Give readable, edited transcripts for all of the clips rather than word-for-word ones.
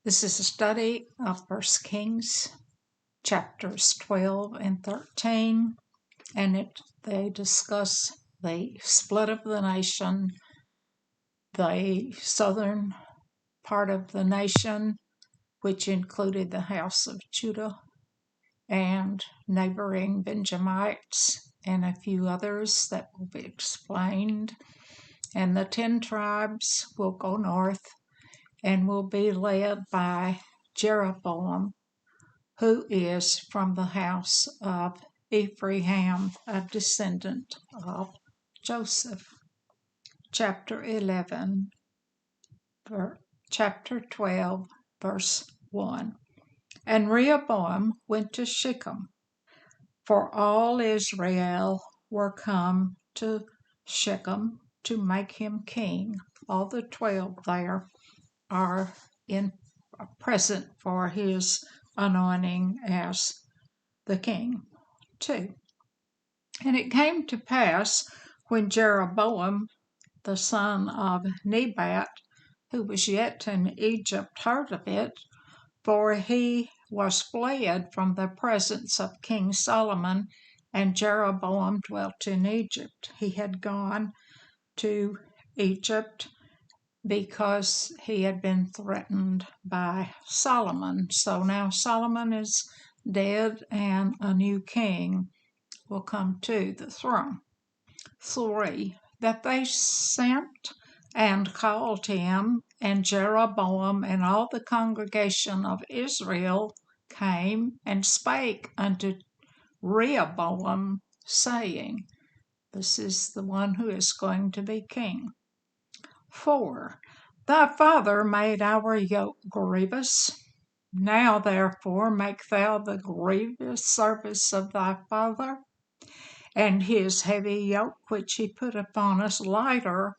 This is a study of 1 Kings, chapters 12 and 13, and they discuss the split of the nation, the southern part of the nation, which included the house of Judah and neighboring Benjamites and a few others that will be explained. And the 10 tribes will go north and will be led by Jeroboam, who is from the house of Ephraim, a descendant of Joseph. Chapter 12, verse 1. And Rehoboam went to Shechem, for all Israel were come to Shechem to make him king. All the 12 there are present for his anointing as the king too. And it came to pass when Jeroboam, the son of Nebat, who was yet in Egypt, heard of it, for he was fled from the presence of King Solomon, and Jeroboam dwelt in Egypt. He had gone to Egypt because he had been threatened by Solomon. So now Solomon is dead and a new king will come to the throne. 3. That they sent and called him, and Jeroboam and all the congregation of Israel came and spake unto Rehoboam, saying, this is the one who is going to be king. 4. Thy father made our yoke grievous. Now therefore make thou the grievous service of thy father, and his heavy yoke which he put upon us lighter,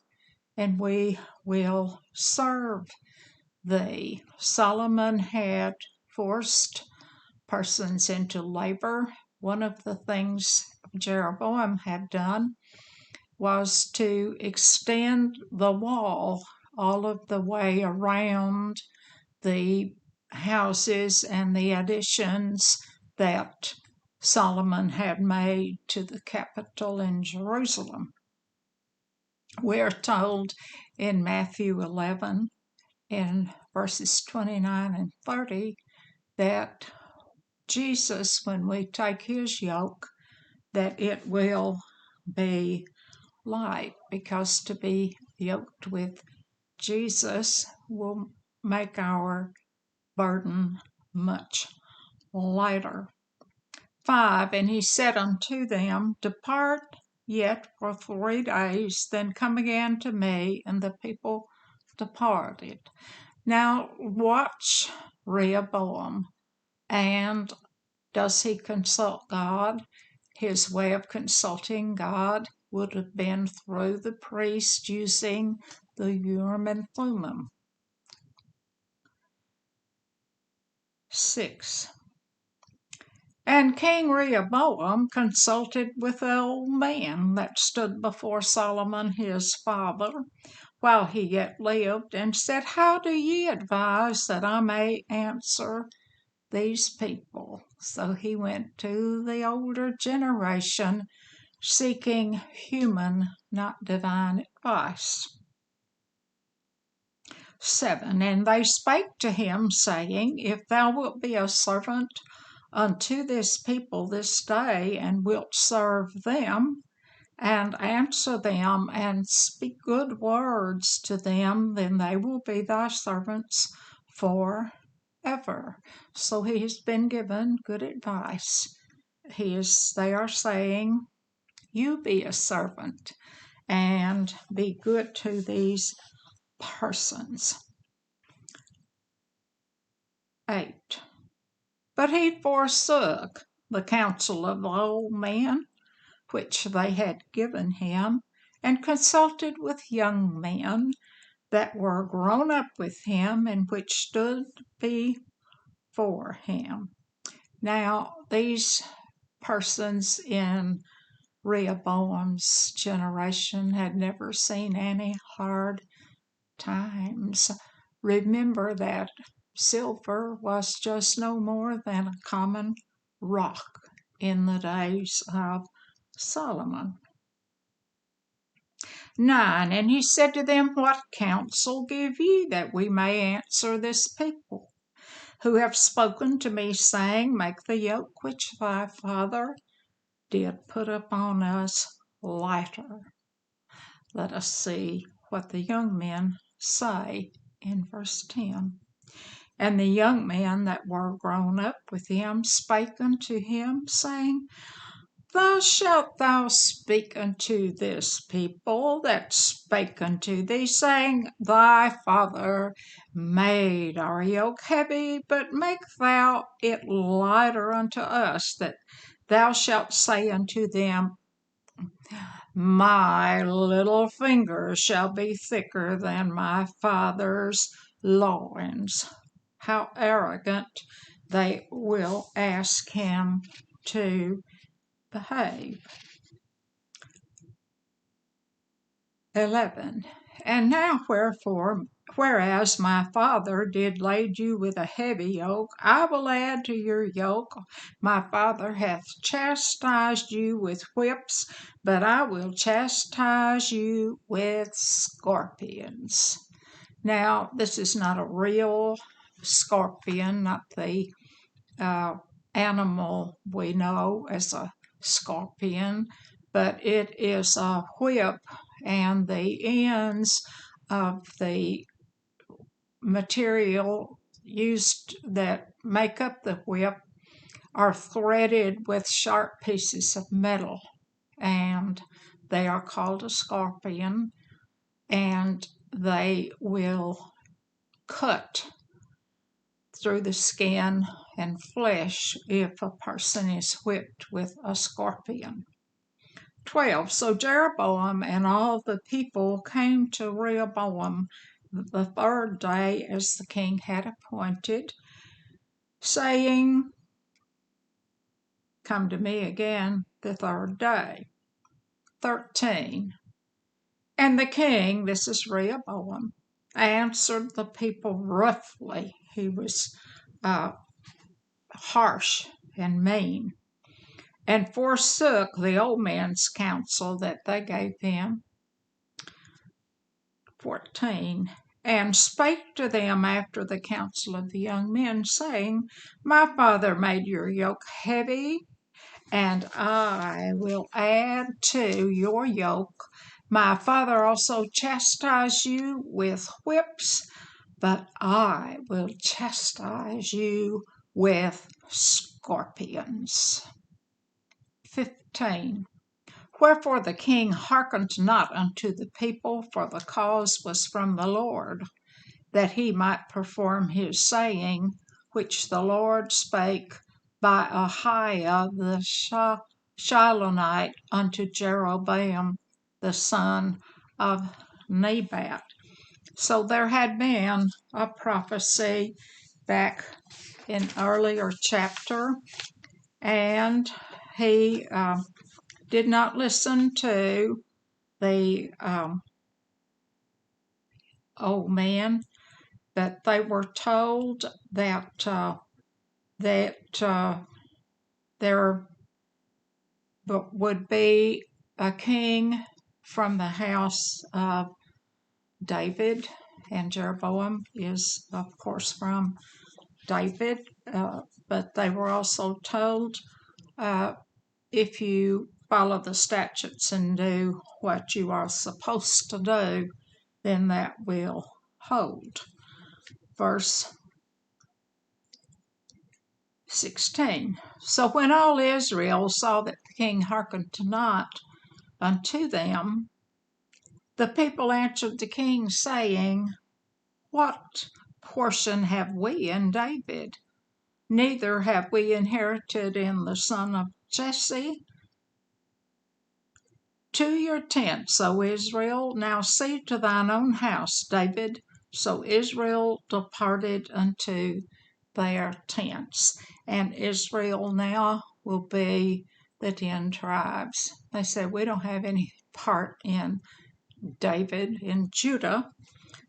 and we will serve thee. Solomon had forced persons into labor. One of the things Jeroboam had done was to extend the wall all of the way around the houses and the additions that Solomon had made to the capital in Jerusalem. We're told in Matthew 11, in verses 29 and 30, that Jesus, when we take his yoke, that it will be light, because to be yoked with Jesus will make our burden much lighter. 5. And he said unto them, depart yet for 3 days, then come again to me. And the people departed. Now watch Rehoboam. And does he consult God? His way of consulting God would have been through the priest using the Urim and Thummim. 6. And King Rehoboam consulted with the old man that stood before Solomon his father, while he yet lived, and said, how do ye advise that I may answer these people? So he went to the older generation, seeking human, not divine advice. 7. And they spake to him, saying, if thou wilt be a servant unto this people this day, and wilt serve them, and answer them, and speak good words to them, then they will be thy servants forever. So he has been given good advice. They are saying, you be a servant and be good to these persons. 8. But he forsook the counsel of the old man, which they had given him, and consulted with young men that were grown up with him, and which stood before him. Now these persons in Rehoboam's generation had never seen any hard times. Remember that silver was just no more than a common rock in the days of Solomon. 9. And he said to them, What counsel give ye, that we may answer this people, who have spoken to me, saying, Make the yoke which thy father did put upon us lighter. Let us see what the young men say in verse 10. And the young men that were grown up with him spake unto him, saying, Thus shalt thou speak unto this people that spake unto thee, saying, Thy father made our yoke heavy, but make thou it lighter unto us, that thou shalt say unto them, My little finger shall be thicker than my father's loins. How arrogant they will ask him to behave. 11. And now wherefore, whereas my father did lade you with a heavy yoke, I will add to your yoke. My father hath chastised you with whips, but I will chastise you with scorpions. Now, this is not a real scorpion, not the animal we know as a scorpion, but it is a whip, and the ends of the material used that make up the whip are threaded with sharp pieces of metal, and they are called a scorpion, and they will cut through the skin and flesh if a person is whipped with a scorpion. 12. So Jeroboam and all the people came to Rehoboam the third day, as the king had appointed, saying, Come to me again the third day. 13. And the king, this is Rehoboam, answered the people roughly. He was harsh and mean, and forsook the old man's counsel that they gave him. 14. And spake to them after the counsel of the young men, saying, My father made your yoke heavy, and I will add to your yoke. My father also chastised you with whips, but I will chastise you with scorpions. 15. Wherefore the king hearkened not unto the people, for the cause was from the Lord, that he might perform his saying, which the Lord spake by Ahiah the Shilonite unto Jeroboam the son of Nebat. So there had been a prophecy back in earlier chapter, and he did not listen to the old man, but they were told that there would be a king from the house of David, and Jeroboam is, of course, from David, but they were also told, if you follow the statutes and do what you are supposed to do, then that will hold. Verse 16. So when all Israel saw that the king hearkened not unto them, the people answered the king, saying, What portion have we in David? Neither have we inherited in the son of Jesse. To your tents, O Israel, now see to thine own house, David. So Israel departed unto their tents. And Israel now will be the 10 tribes. They said, we don't have any part in David, in Judah,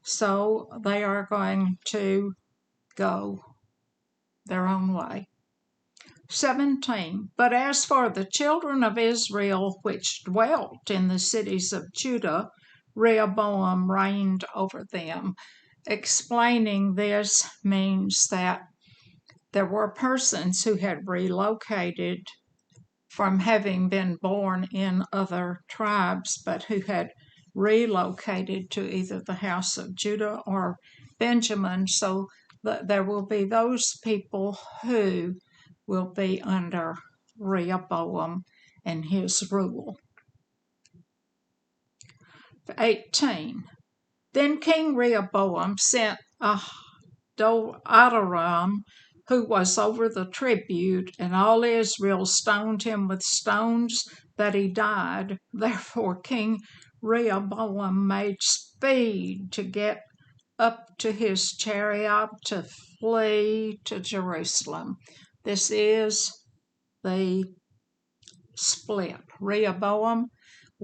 so they are going to go their own way. 17. But as for the children of Israel which dwelt in the cities of Judah, Rehoboam reigned over them. Explaining this means that there were persons who had relocated from having been born in other tribes, but who had relocated to either the house of Judah or Benjamin. So there will be those people who will be under Rehoboam and his rule. 18. Then King Rehoboam sent Adoram, who was over the tribute, and all Israel stoned him with stones that he died. Therefore King Rehoboam made speed to get up to his chariot to flee to Jerusalem. This is the split. Rehoboam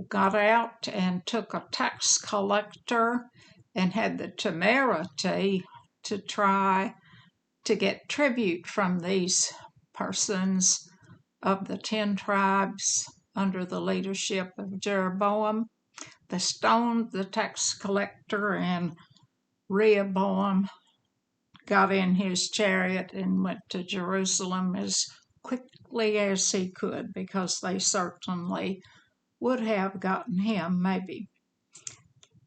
got out and took a tax collector and had the temerity to try to get tribute from these persons of the 10 tribes under the leadership of Jeroboam. They stoned the tax collector, and Rehoboam got in his chariot and went to Jerusalem as quickly as he could, because they certainly would have gotten him, maybe.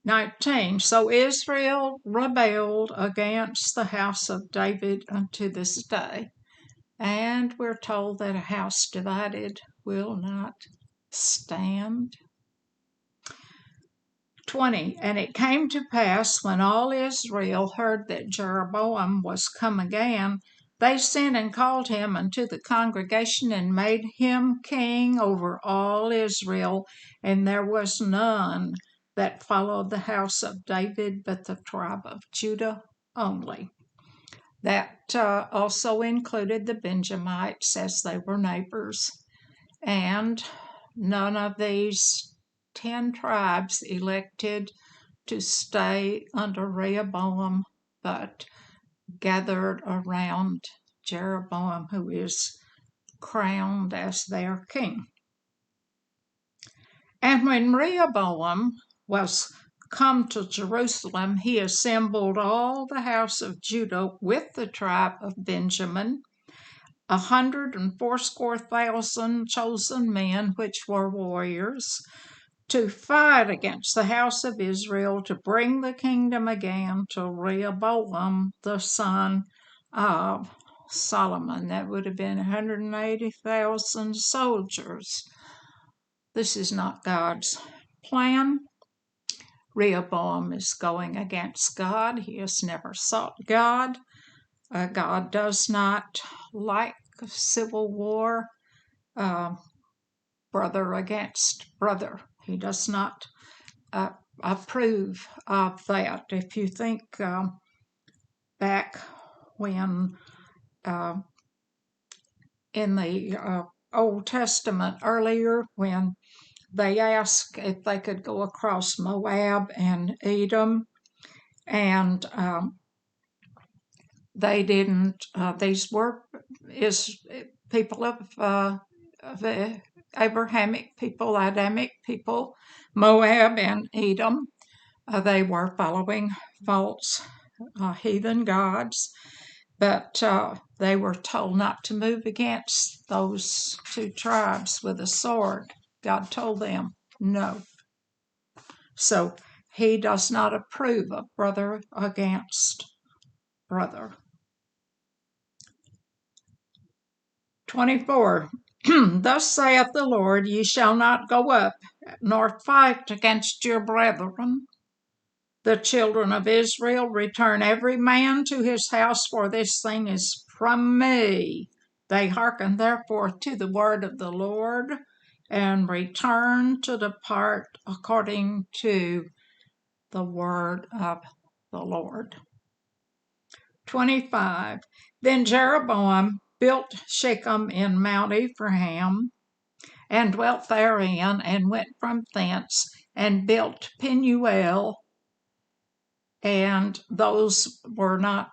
19. So Israel rebelled against the house of David unto this day. And we're told that a house divided will not stand. 20. And it came to pass, when all Israel heard that Jeroboam was come again, they sent and called him unto the congregation and made him king over all Israel. And there was none that followed the house of David, but the tribe of Judah only. That also included the Benjamites, as they were neighbors. And none of these 10 tribes elected to stay under Rehoboam, but gathered around Jeroboam, who is crowned as their king. And when Rehoboam was come to Jerusalem, he assembled all the house of Judah with the tribe of Benjamin, 180,000 chosen men, which were warriors, to fight against the house of Israel, to bring the kingdom again to Rehoboam, the son of Solomon. That would have been 180,000 soldiers. This is not God's plan. Rehoboam is going against God. He has never sought God. God does not like civil war, brother against brother. He does not approve of that. If you think back when in the Old Testament earlier, when they asked if they could go across Moab and Edom, and they didn't. These were people of Abrahamic people, Adamic people, Moab and Edom. They were following false heathen gods, but they were told not to move against those 2 tribes with a sword. God told them no. So he does not approve of brother against brother. 24. Thus saith the Lord, ye shall not go up, nor fight against your brethren. The children of Israel return every man to his house, for this thing is from me. They hearken therefore to the word of the Lord, and return to depart according to the word of the Lord. 25. Then Jeroboam built Shechem in Mount Ephraim, and dwelt therein, and went from thence, and built Penuel, and those were not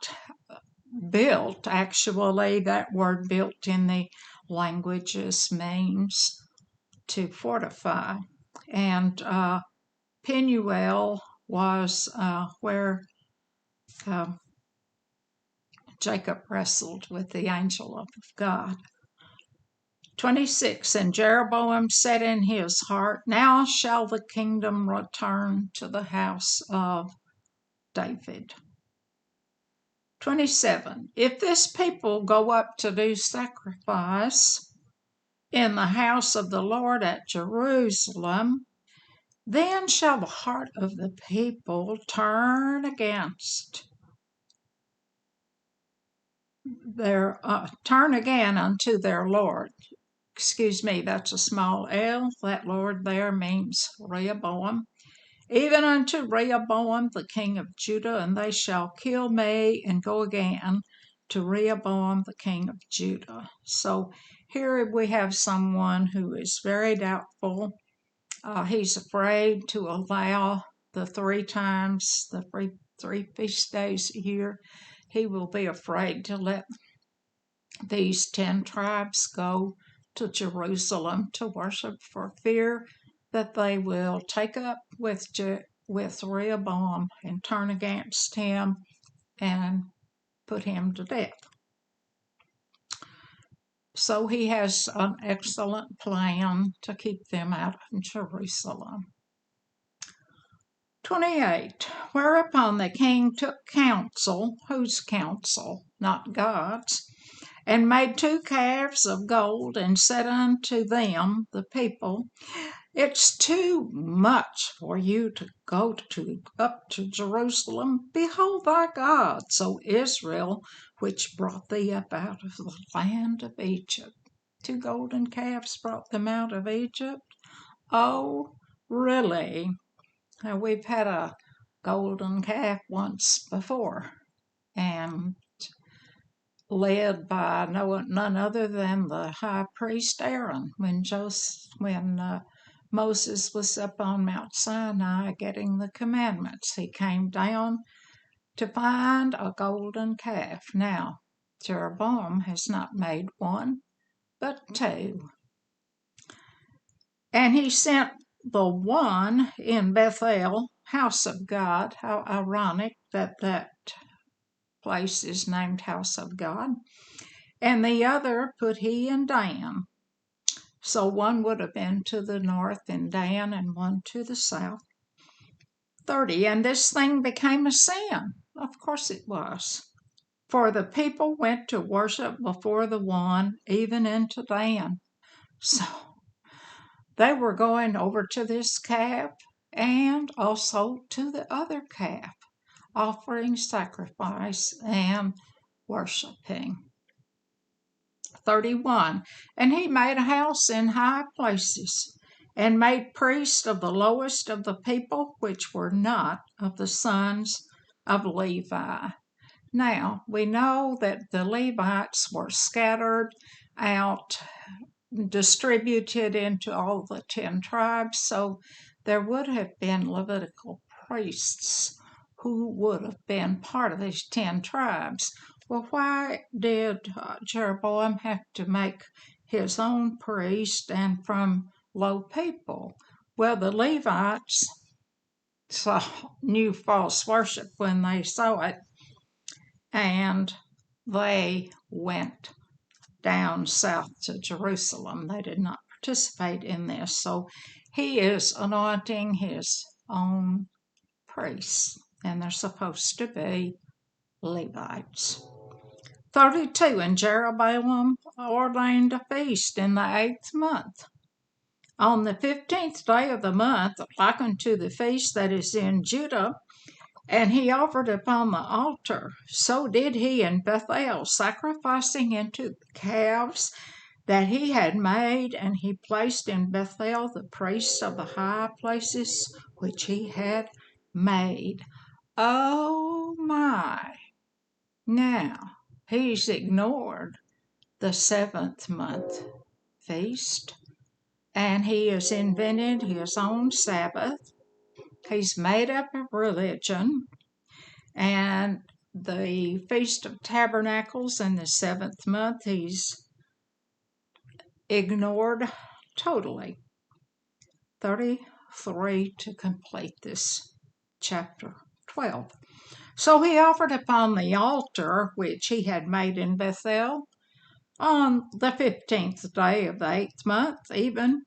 built. Actually, that word built in the languages means to fortify. And Penuel was where Jacob wrestled with the angel of God. 26, and Jeroboam said in his heart, now shall the kingdom return to the house of David. 27, if this people go up to do sacrifice in the house of the Lord at Jerusalem, then shall the heart of the people turn again unto their Lord. Excuse me, that's a small L. That Lord there means Rehoboam. Even unto Rehoboam the king of Judah, and they shall kill me and go again to Rehoboam the king of Judah. So here we have someone who is very doubtful. He's afraid to allow the three feast days a year. He will be afraid to let these 10 tribes go to Jerusalem to worship for fear that they will take up with Rehoboam and turn against him and put him to death. So he has an excellent plan to keep them out of Jerusalem. 28, whereupon the king took counsel, whose counsel? Not God's, and made 2 calves of gold, and said unto them, the people, it's too much for you to go up to Jerusalem. Behold thy gods, O Israel, which brought thee up out of the land of Egypt. 2 golden calves brought them out of Egypt? Oh, really? Now, we've had a golden calf once before, and led by none other than the high priest Aaron when Moses was up on Mount Sinai getting the commandments. He came down to find a golden calf. Now, Jeroboam has not made one, but 2. And he sent the one in Bethel, house of God. How ironic that place is named House of God. And the other put he in Dan. So one would have been to the north in Dan and one to the south. 30, and this thing became a sin. Of course it was. For the people went to worship before the one, even into Dan. So they were going over to this calf and also to the other calf, offering sacrifice and worshiping. 31, and he made a house in high places, and made priests of the lowest of the people, which were not of the sons of Levi. Now, we know that the Levites were scattered out, distributed into all the 10 tribes, so there would have been Levitical priests who would have been part of these 10 tribes. Well, why did Jeroboam have to make his own priest and from low people? Well, the Levites knew false worship when they saw it, and they went down south to Jerusalem. They did not participate in this. So he is anointing his own priests, and they're supposed to be Levites. 32, and Jeroboam ordained a feast in the 8th month, on the 15th day of the month, like unto the feast that is in Judah, and he offered upon the altar. So did he in Bethel, sacrificing into the calves that he had made, and he placed in Bethel the priests of the high places which he had made. Oh my! Now, he's ignored the 7th month feast, and he has invented his own Sabbath. He's made up a religion, and the Feast of Tabernacles in the 7th month, he's ignored totally. 33 to complete this chapter 12. So he offered upon the altar which he had made in Bethel on the 15th day of the 8th month, even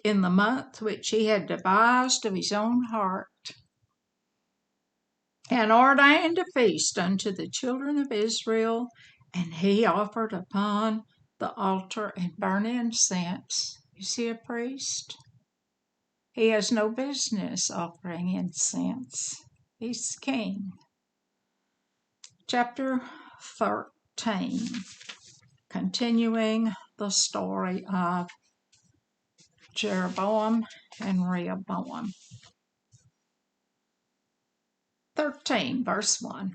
in the month which he had devised of his own heart, and ordained a feast unto the children of Israel, and he offered upon the altar and burnt incense. Is he a priest? He has no business offering incense. He's king. Chapter 13, continuing the story of Jeroboam and Rehoboam. 13, verse 1.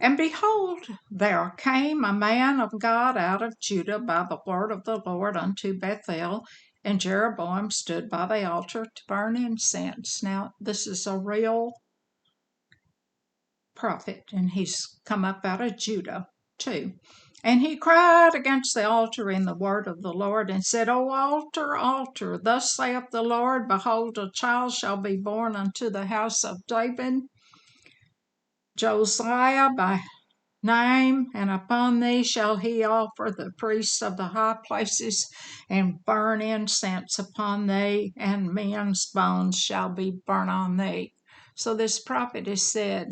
And behold, there came a man of God out of Judah by the word of the Lord unto Bethel, and Jeroboam stood by the altar to burn incense. Now, this is a real prophet, and he's come up out of Judah too. And he cried against the altar in the word of the Lord, and said, O altar, altar, thus saith the Lord, behold, a child shall be born unto the house of David, Josiah by name, and upon thee shall he offer the priests of the high places, and burn incense upon thee, and men's bones shall be burnt on thee. So this prophet has said,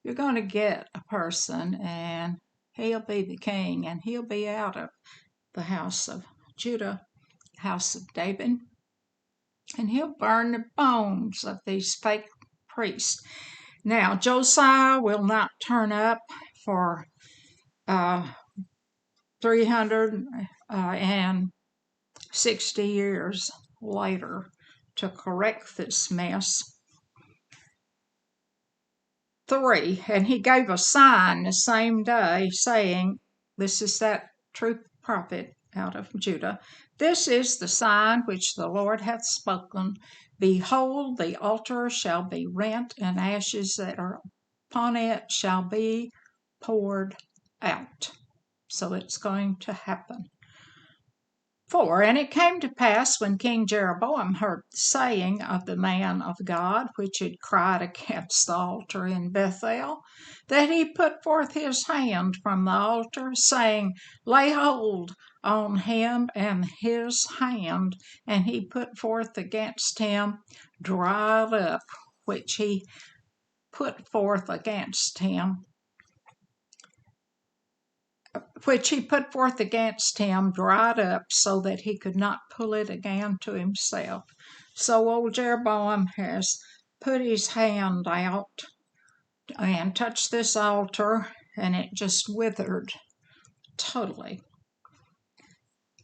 you're going to get a person, and he'll be the king, and he'll be out of the house of Judah, house of David, and he'll burn the bones of these fake priests. Now, Josiah will not turn up for 360 years later to correct this mess. 3, and he gave a sign the same day, saying, this is that true prophet out of Judah, this is the sign which the Lord hath spoken. Behold, the altar shall be rent, and ashes that are upon it shall be poured out. So it's going to happen. 4, and it came to pass when King Jeroboam heard the saying of the man of God, which had cried against the altar in Bethel, that he put forth his hand from the altar, saying, lay hold on him, and his hand, and he put forth against him, dried up, which he put forth against him, dried up, so that he could not pull it again to himself. So old Jeroboam has put his hand out and touched this altar, and it just withered totally.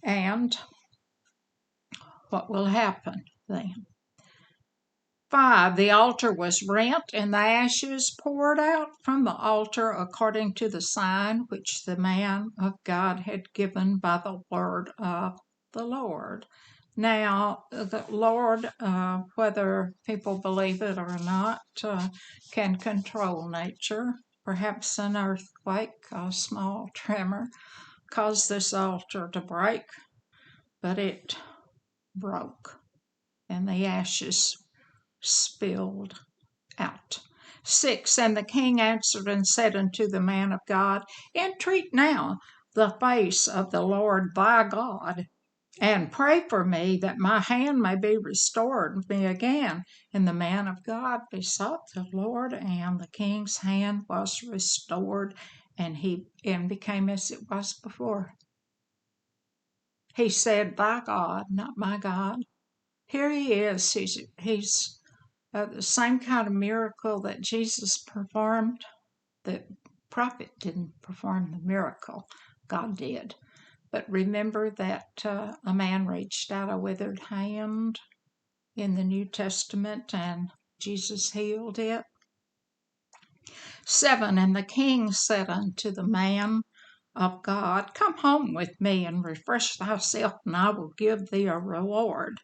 And what will happen then? 5, the altar was rent, and the ashes poured out from the altar according to the sign which the man of God had given by the word of the Lord. Now, the Lord, whether people believe it or not, can control nature. Perhaps an earthquake, a small tremor, caused this altar to break, but it broke, and the ashes spilled out. 6, and the king answered and said unto the man of God, entreat now the face of the Lord thy God, and pray for me that my hand may be restored me again. And the man of God besought the Lord, and the king's hand was restored, and became as it was before. He said, thy God, not my God. Here he is. He's the same kind of miracle that Jesus performed. The prophet didn't perform the miracle. God did. But remember that a man reached out a withered hand in the New Testament, and Jesus healed it. 7, and the king said unto the man of God, come home with me and refresh thyself, and I will give thee a reward.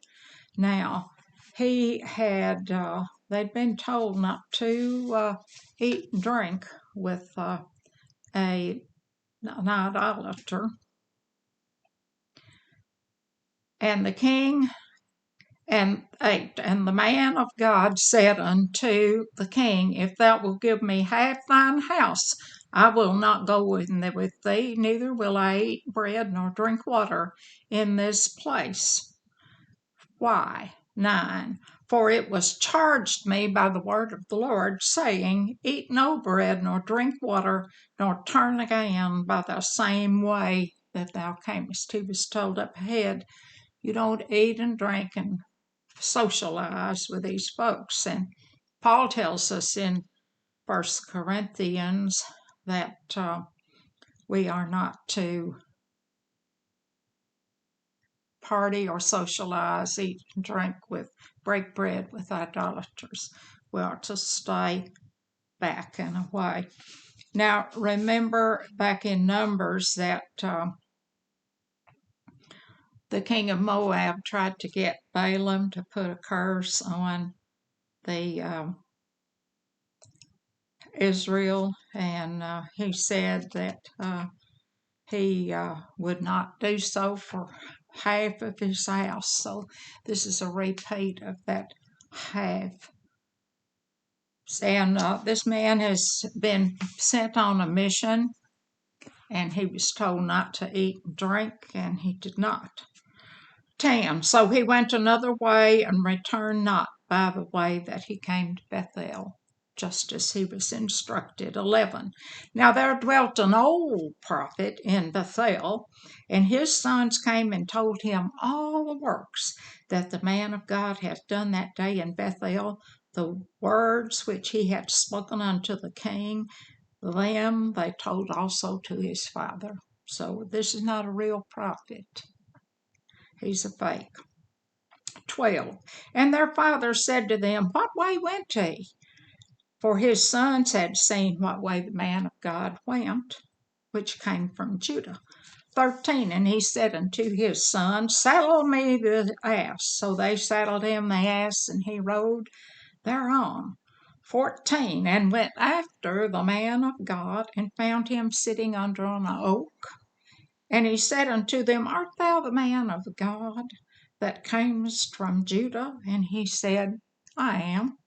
Now, he had, they'd been told not to eat and drink with an idolater. And the king, and 8, and the man of God said unto the king, If thou wilt give me half thine house, I will not go with thee, neither will I eat bread nor drink water in this place. Why? 9. For it was charged me by the word of the Lord, saying, Eat no bread, nor drink water, nor turn again by the same way that thou camest. He was told up ahead, you don't eat and drink and socialize with these folks. And Paul tells us in 1 Corinthians that we are not to party or socialize, eat and drink with, break bread with idolaters. We are to stay back and away. Now, remember back in Numbers that the king of Moab tried to get Balaam to put a curse on the Israel, and he said that he would not do so for half of his house. So this is a repeat of that half. And this man has been sent on a mission, and he was told not to eat and drink, and he did not. 10. So he went another way and returned not by the way that he came to Bethel, just as he was instructed. 11. Now there dwelt an old prophet in Bethel, and his sons came and told him all the works that the man of God hath done that day in Bethel, the words which he had spoken unto the king. Them they told also to his father. So this is not a real prophet. He's a fake. 12. And their father said to them, What way went he? For his sons had seen what way the man of God went, which came from Judah. 13. And he said unto his sons, Saddle me the ass. So they saddled him the ass, and he rode thereon. 14. And went after the man of God, and found him sitting under an oak. And he said unto them, Art thou the man of God that camest from Judah? And he said, I am.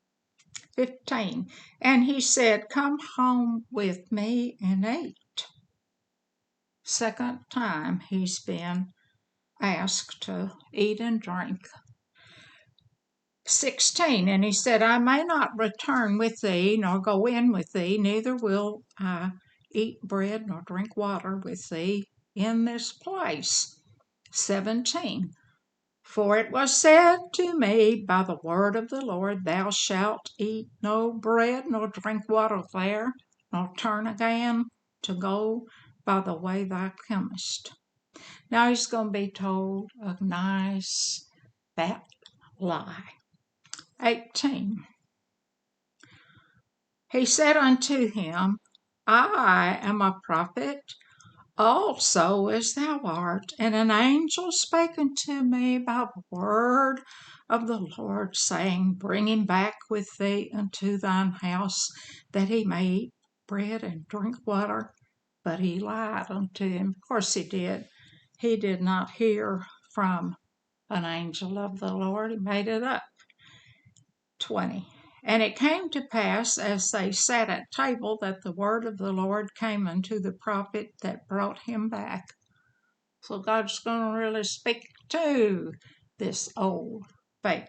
15. And he said, Come home with me and eat. Second time he's been asked to eat and drink. 16. And he said, I may not return with thee, nor go in with thee, neither will I eat bread nor drink water with thee in this place. 17. For it was said to me by the word of the Lord, Thou shalt eat no bread nor drink water there, nor turn again to go by the way thou comest. Now he's going to be told a nice fat lie. 18. He said unto him, I am a prophet also as thou art, and an angel spake unto me by the word of the Lord, saying, Bring him back with thee unto thine house, that he may eat bread and drink water. But he lied unto him. Of course he did. He did not hear from an angel of the Lord. He made it up. 20. And it came to pass, as they sat at table, that the word of the Lord came unto the prophet that brought him back. So God's going to really speak to this old fake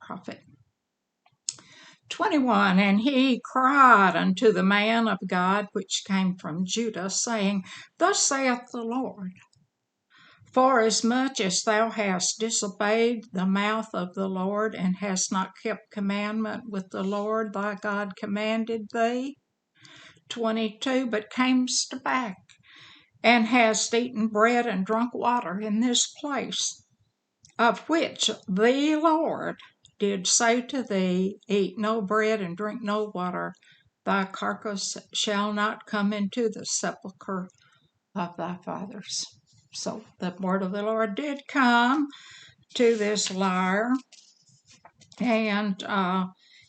prophet. 21. And he cried unto the man of God which came from Judah, saying, Thus saith the Lord, Forasmuch as thou hast disobeyed the mouth of the Lord, and hast not kept commandment which the Lord thy God commanded thee. 22. But camest back, and hast eaten bread and drunk water in this place, of which the Lord did say to thee, Eat no bread and drink no water, thy carcass shall not come into the sepulchre of thy fathers. So the word of the Lord did come to this liar, and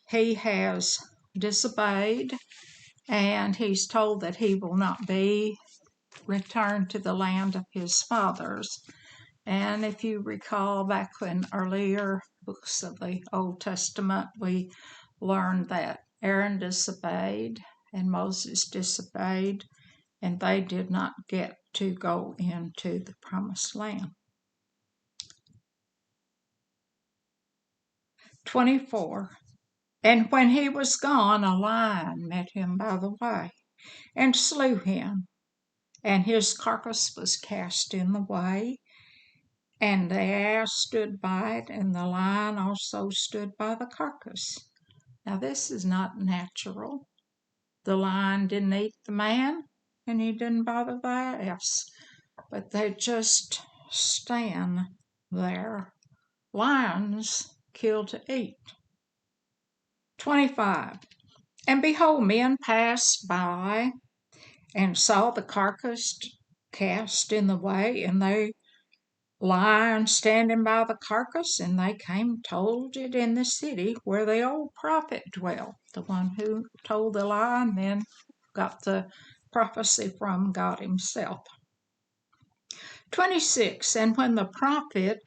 he has disobeyed, and he's told that he will not be returned to the land of his fathers. And if you recall back in earlier books of the Old Testament, we learned that Aaron disobeyed and Moses disobeyed, and they did not get to go into the promised land. 24. And when he was gone, a lion met him by the way, and slew him, and his carcass was cast in the way. And the ass stood by it, and the lion also stood by the carcass. Now this is not natural. The lion didn't eat the man, and he didn't bother the ass, but they just stand there. Lions kill to eat. 25. And behold, men passed by and saw the carcass cast in the way, and they lion standing by the carcass, and they came told it in the city where the old prophet dwelt, the one who told the lie and then got the prophecy from God himself. 26. And when the prophet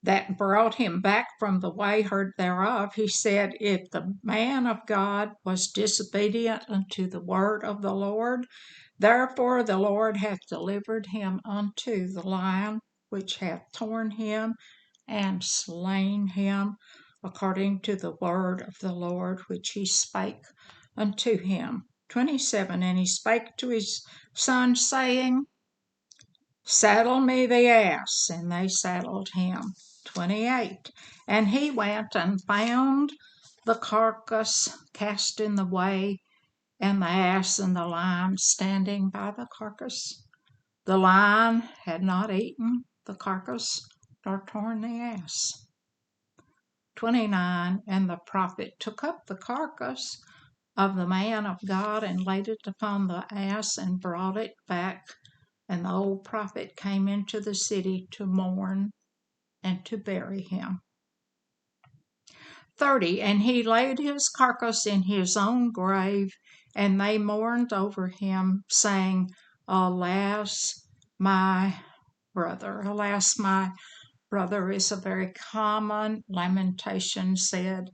that brought him back from the way heard thereof, he said, if the man of God was disobedient unto the word of the Lord, therefore the Lord hath delivered him unto the lion, which hath torn him and slain him, according to the word of the Lord which he spake unto him. 27. And he spake to his son, saying, saddle me the ass, and they saddled him. 28. And he went and found the carcass cast in the way, and the ass and the lion standing by the carcass. The lion had not eaten the carcass nor torn the ass. 29. And the prophet took up the carcass of the man of God and laid it upon the ass and brought it back. And the old prophet came into the city to mourn and to bury him. 30. And he laid his carcass in his own grave, and they mourned over him, saying, alas, my brother. Alas, my brother is a very common lamentation said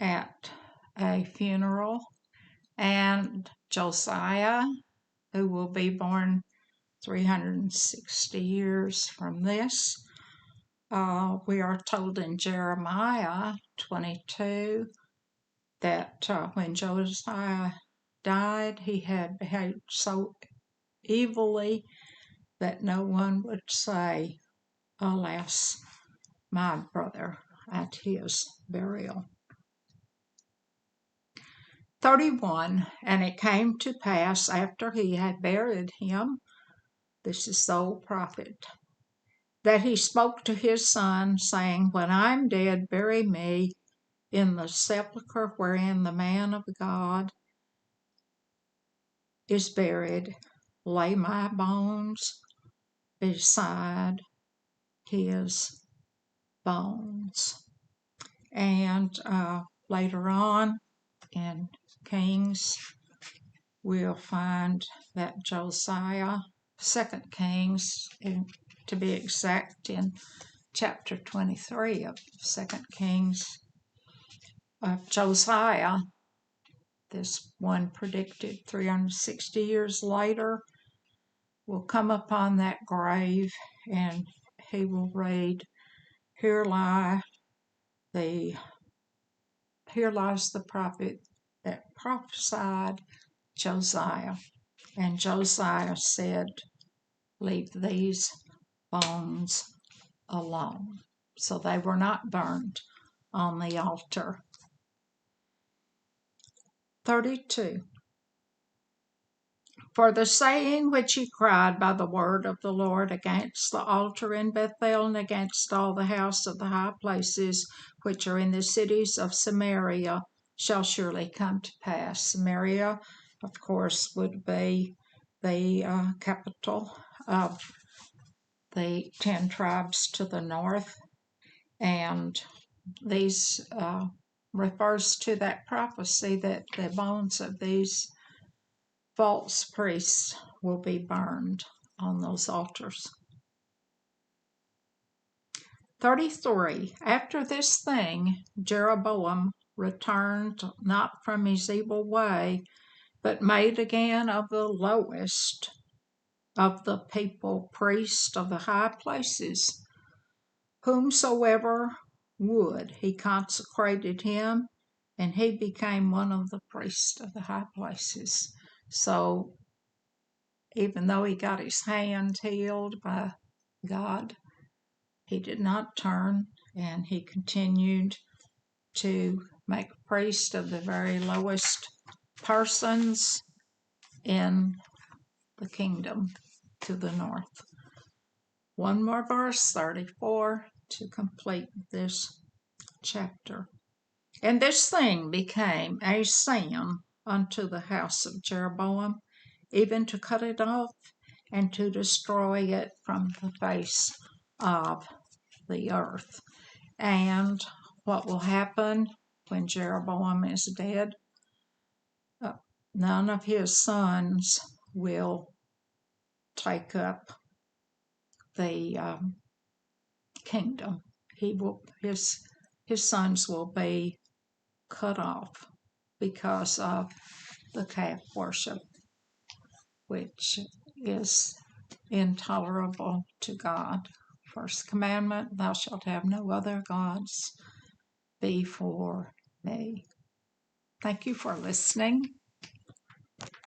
at a funeral. And Josiah, who will be born 360 years from this, we are told in Jeremiah 22 that when Josiah died, he had behaved so evilly that no one would say, alas, my brother, at his burial. 31. And it came to pass after he had buried him, this is the old prophet, that he spoke to his son, saying, when I am dead, bury me in the sepulchre wherein the man of God is buried. Lay my bones beside his bones. And later on in Kings, we'll find that Josiah, 2 Kings, to be exact, in chapter 23 of 2 Kings, Josiah, this one predicted 360 years later, will come upon that grave, and he will read, here lies the prophet that prophesied Josiah. And Josiah said, leave these bones alone. So they were not burned on the altar. 32. For the saying which he cried by the word of the Lord against the altar in Bethel and against all the house of the high places which are in the cities of Samaria shall surely come to pass. Samaria, of course, would be the capital of the 10 tribes to the north, and these refers to that prophecy that the bones of these false priests will be burned on those altars. 33. After this thing, Jeroboam returned not from his evil way, but made again of the lowest of the people priests of the high places. Whomsoever would, he consecrated him, and he became one of the priests of the high places. So even though he got his hand healed by God, he did not turn, and he continued to make priests of the very lowest persons in the kingdom to the north. One more verse, 34, to complete this chapter. And this thing became a sin unto the house of Jeroboam, even to cut it off and to destroy it from the face of the earth. And what will happen when Jeroboam is dead? None of his sons will take up the kingdom. His sons will be cut off because of the calf worship, which is intolerable to God. First commandment, thou shalt have no other gods before me. Thank you for listening.